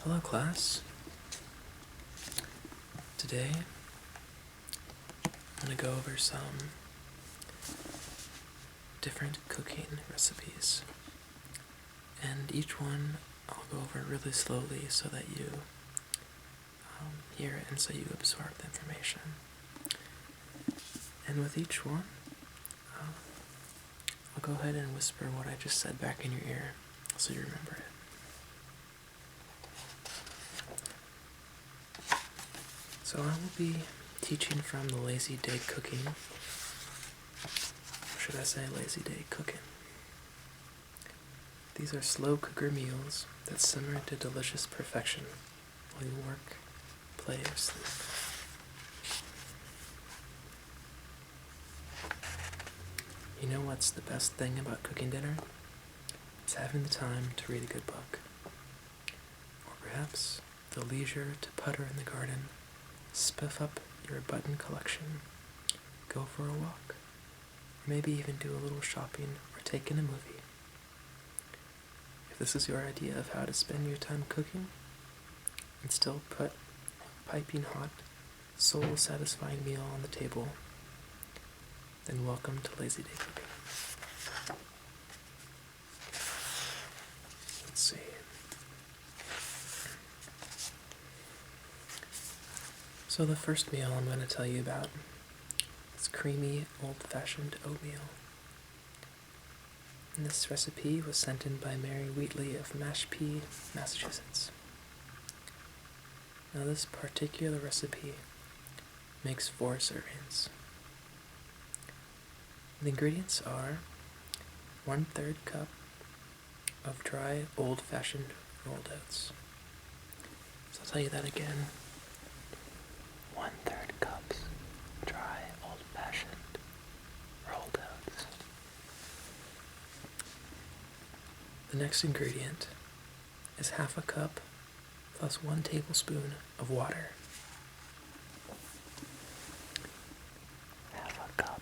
Hello class. Today I'm going to go over some different cooking recipes, and each one I'll go over really slowly so that you hear it and so you absorb the information. And with each one, I'll go ahead and whisper what I just said back in your ear so you remember it. So I will be teaching from the Lazy Day Cooking, or should I say Lazy Day Cooking. These are slow cooker meals that simmer into delicious perfection while you work, play, or sleep. You know what's the best thing about cooking dinner? It's having the time to read a good book. Or perhaps the leisure to putter in the garden, spiff up your button collection, go for a walk, or maybe even do a little shopping or take in a movie. If this is your idea of how to spend your time cooking and still put a piping hot, soul-satisfying meal on the table, then welcome to Lazy Day Cooking. Let's see. So the first meal I'm going to tell you about is creamy, old-fashioned oatmeal. And this recipe was sent in by Mary Wheatley of Mashpee, Massachusetts. Now this particular recipe makes 4 servings. The ingredients are 1/3 cup of dry, old-fashioned rolled oats. So I'll tell you that again. 1/3 cups dry, old-fashioned rolled oats. The next ingredient is 1/2 cup plus 1 tablespoon of water. 1/2 cup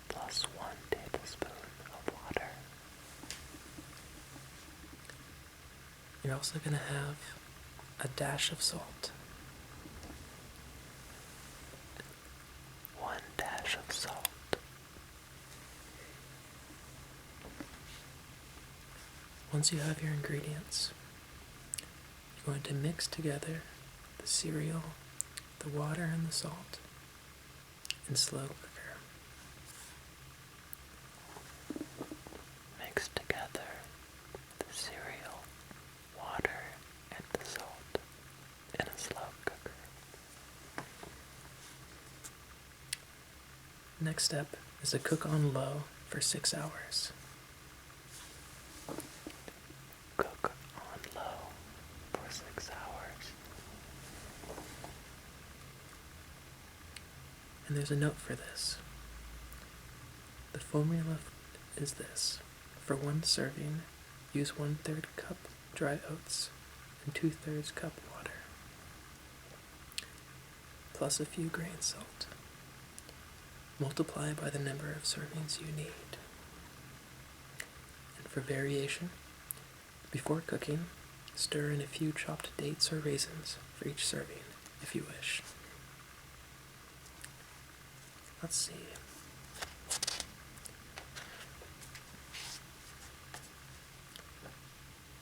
plus 1 tablespoon of water. You're also going to have a dash of salt. 1 dash of salt. Once you have your ingredients, you're going to mix together the cereal, the water, and the salt in slow cooker. Mix together the cereal, water, and the salt in a slow cooker. Next step is to cook on low for 6 hours. Cook on low for 6 hours. And there's a note for this. The formula is this. For 1 serving, use 1/3 cup dry oats and 2/3 cup water, plus a few grain salt. Multiply by the number of servings you need. And for variation, before cooking, stir in a few chopped dates or raisins for each serving, if you wish. Let's see.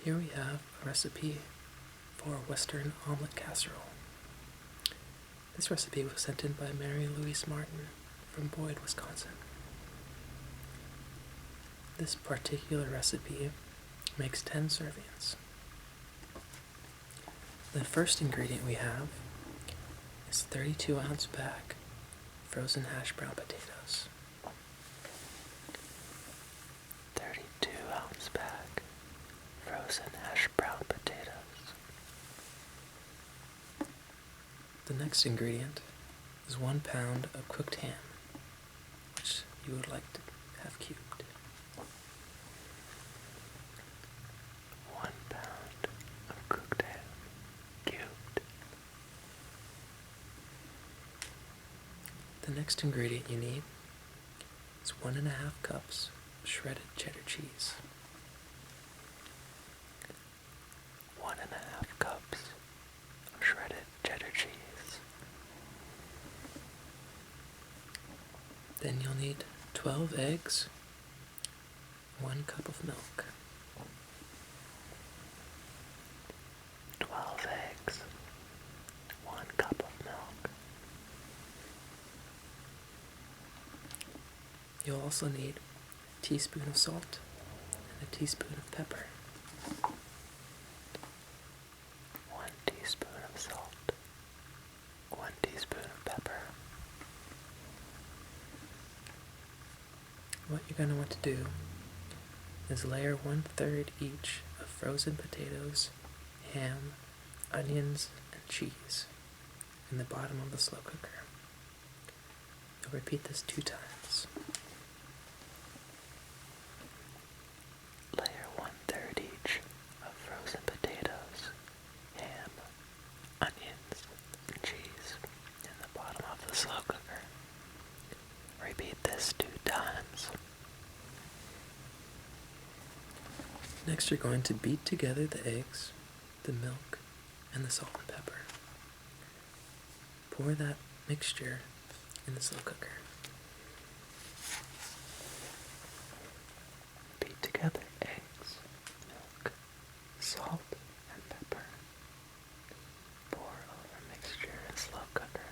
Here we have a recipe for Western omelet casserole. This recipe was sent in by Mary Louise Martin from Boyd, Wisconsin. This particular recipe makes 10 servings. The first ingredient we have is 32-ounce bag frozen hash brown potatoes. 32-ounce bag frozen hash brown potatoes. The next ingredient is 1 pound of cooked ham, which you would like to have cubed. 1 pound of cooked ham, cubed. The next ingredient you need is 1.5 cups of shredded cheddar cheese. 1.5 cups Then you'll need 12 eggs, 1 cup of milk. 12 eggs, 1 cup of milk. You'll also need a teaspoon of salt and a teaspoon of pepper. 1 teaspoon of salt, 1 teaspoon of pepper. What you're going to want to do is layer 1/3 each of frozen potatoes, ham, onions, and cheese in the bottom of the slow cooker. You'll repeat this 2 times. Layer 1/3 each of frozen potatoes, ham, onions, and cheese in the bottom of the slow cooker. Repeat this 2 times. Next, you're going to beat together the eggs, the milk, and the salt and pepper. Pour that mixture in the slow cooker. Beat together eggs, milk, salt, and pepper. Pour over mixture in slow cooker.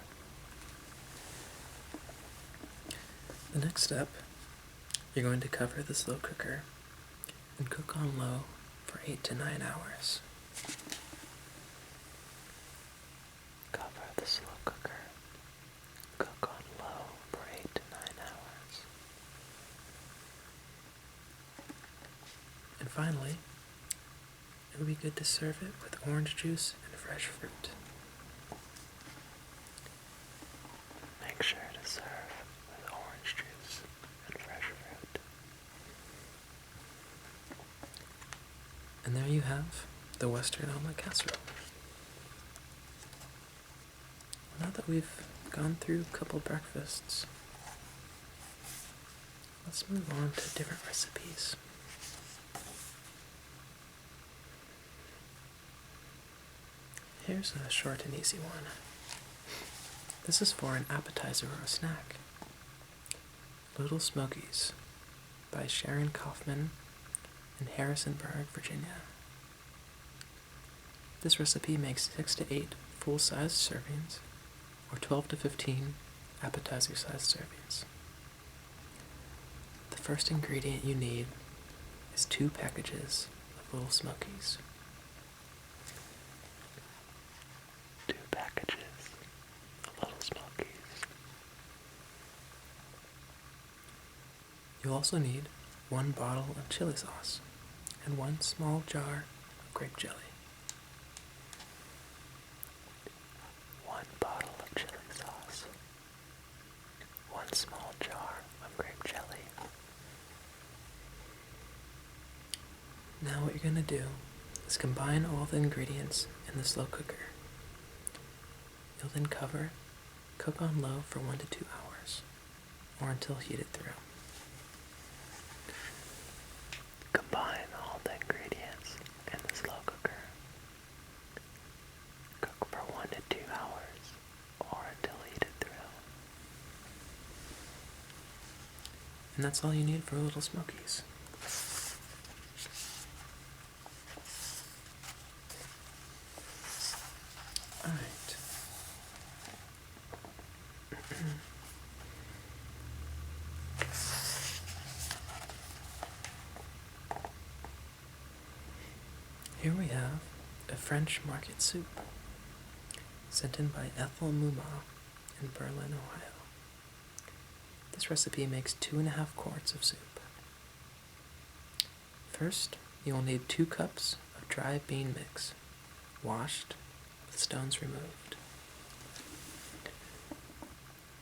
The next step, you're going to cover the slow cooker and cook on low for 8 to 9 hours. Cover the slow cooker. Cook on low for 8 to 9 hours. And finally, it would be good to serve it with orange juice and fresh fruit. Make sure to serve with orange juice and fresh fruit. And there you have the Western omelet casserole. Now that we've gone through a couple breakfasts, let's move on to different recipes. Here's a short and easy one. This is for an appetizer or a snack. Little Smokies by Sharon Kaufman in Harrisonburg, Virginia. This recipe makes 6 to 8 full-sized servings or 12 to 15 appetizer-sized servings. The first ingredient you need is 2 packages of Little Smokies. 2 packages of Little Smokies. You'll also need 1 bottle of chili sauce and 1 small jar of grape jelly. 1 bottle of chili sauce. 1 small jar of grape jelly. Now what you're going to do is combine all the ingredients in the slow cooker. You'll then cook on low for 1 to 2 hours, or until heated through. Combine all the ingredients in the slow cooker. Cook for 1 to 2 hours, or until heated through. And that's all you need for Little Smokies. Alright. Here we have a French market soup, sent in by Ethel Muma in Berlin, Ohio. This recipe makes 2.5 quarts of soup. First, you will need 2 cups of dry bean mix, washed with stones removed.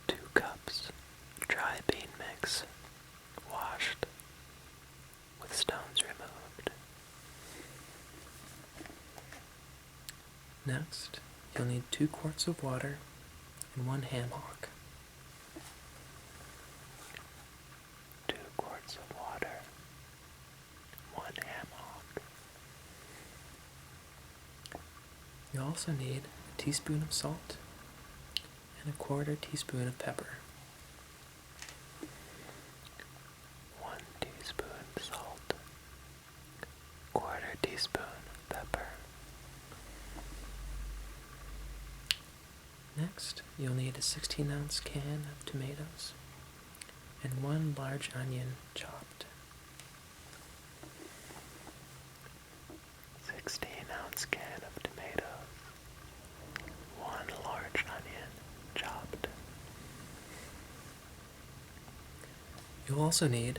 2 cups dry bean mix, washed with stones removed. Next, you'll need 2 quarts of water and 1 ham hock. 2 quarts of water, 1 ham hock. You'll also need a teaspoon of salt and a 1/4 teaspoon of pepper. teaspoon pepper. Next, you'll need a 16-ounce can of tomatoes and 1 large onion chopped. 16-ounce can of tomatoes, 1 large onion chopped. You'll also need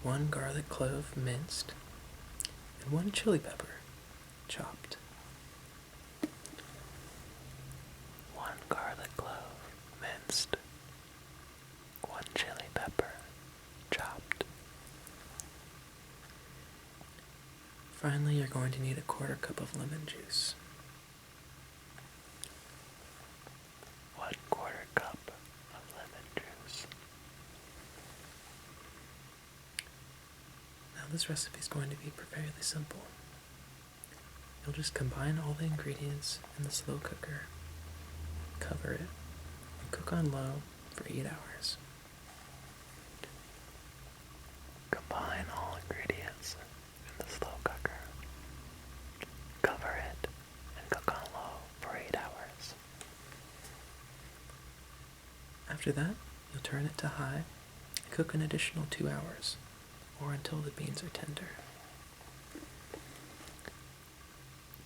1 garlic clove minced and 1 chili pepper chopped. 1 garlic clove minced, 1 chili pepper chopped. Finally, you're going to need a 1/4 cup of lemon juice. 1/4 cup of lemon juice. Now this recipe is going to be fairly simple. You'll just combine all the ingredients in the slow cooker, cover it, and cook on low for 8 hours. Combine all ingredients in the slow cooker. Cover it and cook on low for 8 hours. After that, you'll turn it to high and cook an additional 2 hours, or until the beans are tender.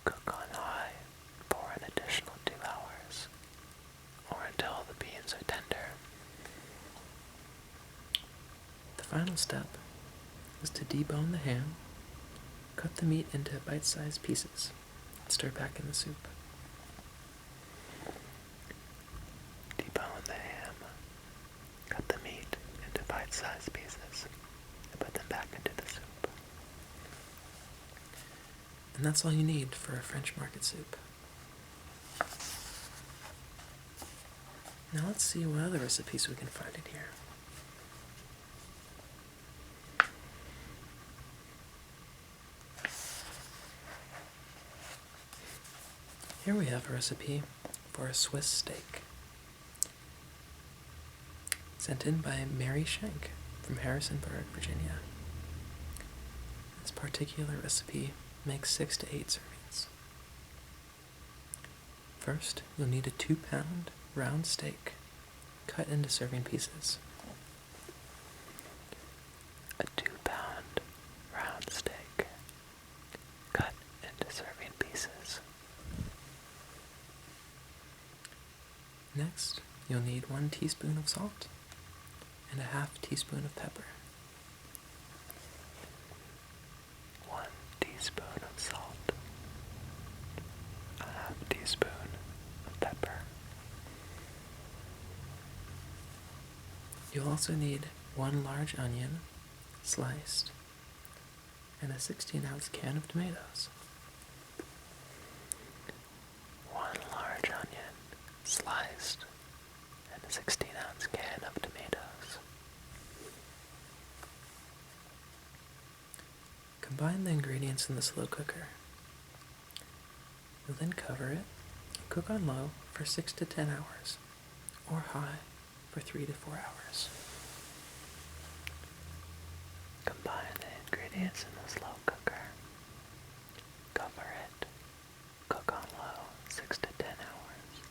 Cook on high for an additional 2 hours, or until the beans are tender. The final step is to debone the ham, cut the meat into bite-sized pieces, and stir back in the soup. Debone the ham, cut the meat into bite-sized pieces, and put them back into the soup. And that's all you need for a French market soup. Now let's see what other recipes we can find in here. Here we have a recipe for a Swiss steak, sent in by Mary Schenk from Harrisonburg, Virginia. This particular recipe makes 6 to 8 servings. First, you'll need a 2-pound round steak cut into serving pieces. A 2-pound round steak, cut into serving pieces. Next, you'll need 1 teaspoon of salt and a 1/2 teaspoon of pepper. 1 teaspoon of salt, a 1/2 teaspoon of pepper. You'll also need 1 large onion, sliced, and a 16-ounce can of tomatoes. 1 large onion, sliced, and a 16-ounce can of tomatoes. Combine the ingredients in the slow cooker. You'll then cover it and cook on low for 6 to 10 hours, or high for 3 to 4 hours. Combine the ingredients in the slow cooker. Cover it. Cook on low 6 to 10 hours,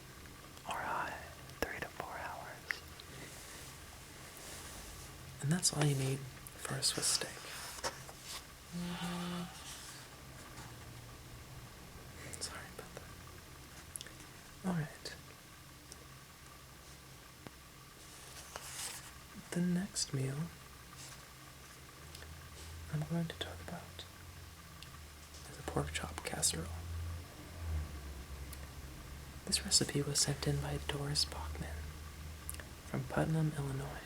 or high 3 to 4 hours. And that's all you need for a Swiss steak. Sorry about that. Alright. The next meal I'm going to talk about is a pork chop casserole. This recipe was sent in by Doris Bachman from Putnam, Illinois.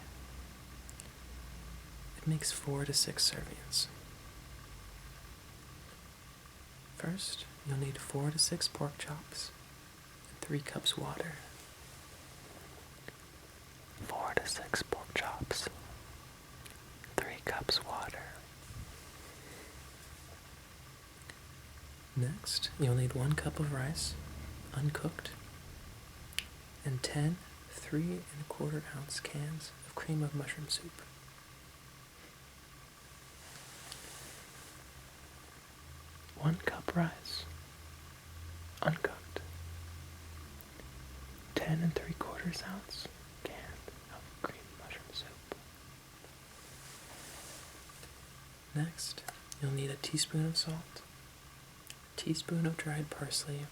It makes 4 to 6 servings. First, you'll need 4 to 6 pork chops and 3 cups water. 4 to 6 pork chops, 3 cups water. Next, you'll need 1 cup of rice, uncooked, and 10 3¼ ounce cans of cream of mushroom soup. 1 cup rice, uncooked. 10 3/4 ounce can of green mushroom soup. Next, you'll need a teaspoon of salt, a teaspoon of dried parsley,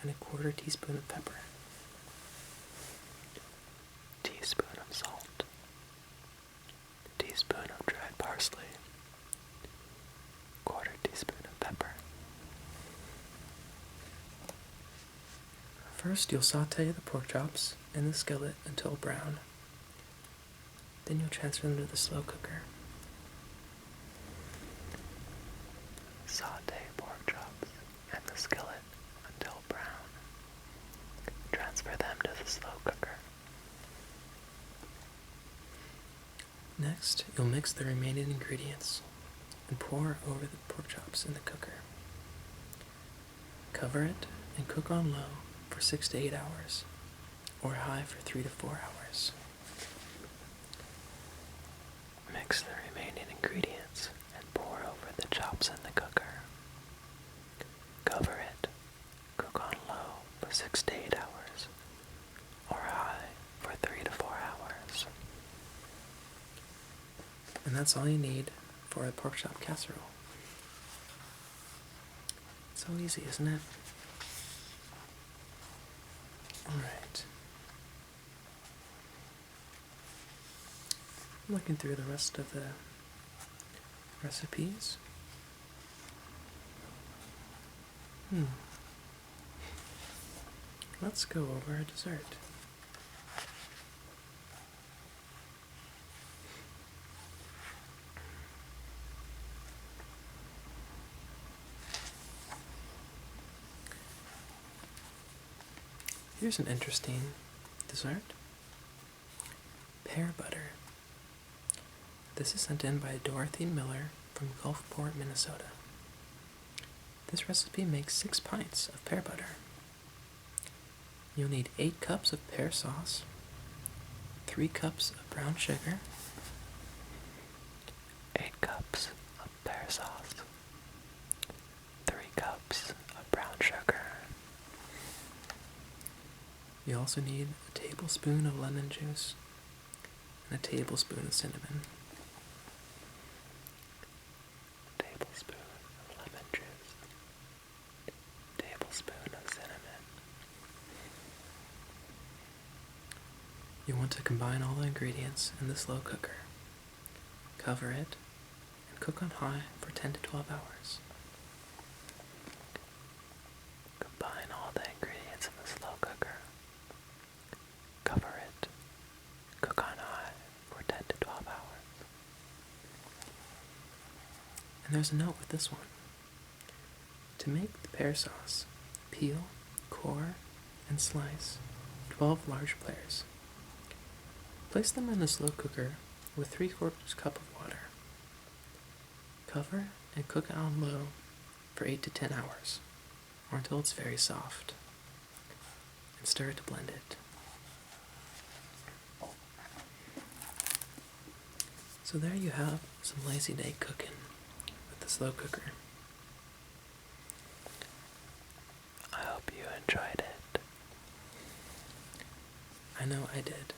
and a 1/4 teaspoon of pepper. Teaspoon of salt, teaspoon of dried parsley, 1/4 teaspoon of pepper. First, you'll saute the pork chops in the skillet until brown. Then you'll transfer them to the slow cooker. Saute pork chops in the skillet until brown. Transfer them to the slow cooker. Next, you'll mix the remaining ingredients and pour over the pork chops in the cooker. Cover it and cook on low for 6 to 8 hours, or high for 3 to 4 hours. Mix the remaining ingredients and pour over the chops in the cooker. Cover it, cook on low for 6 to 8 hours, or high for 3 to 4 hours. And that's all you need for a pork chop casserole. So easy, isn't it? Alright. Looking through the rest of the recipes. Let's go over a dessert. Here's an interesting dessert. Pear Butter. This is sent in by Dorothy Miller from Gulfport, Minnesota. This recipe makes 6 pints of pear butter. You'll need 8 cups of pear sauce, 3 cups of brown sugar, 8 cups of pear sauce, 3 cups of brown sugar. You also need a tablespoon of lemon juice and a tablespoon of cinnamon. Tablespoon of lemon juice, tablespoon of cinnamon. You want to combine all the ingredients in the slow cooker. Cover it and cook on high for 10 to 12 hours. Combine all the ingredients in the slow cooker. Cover it. Cook on high for 10 to 12 hours. And there's a note with this one. To make the pear sauce, peel, core, and slice 12 large pears. Place them in the slow cooker with 3/4 cup of water. Cover and cook on low for 8 to 10 hours, or until it's very soft, and stir to blend it. So there you have some lazy day cooking with the slow cooker. I hope you enjoyed it. I know I did.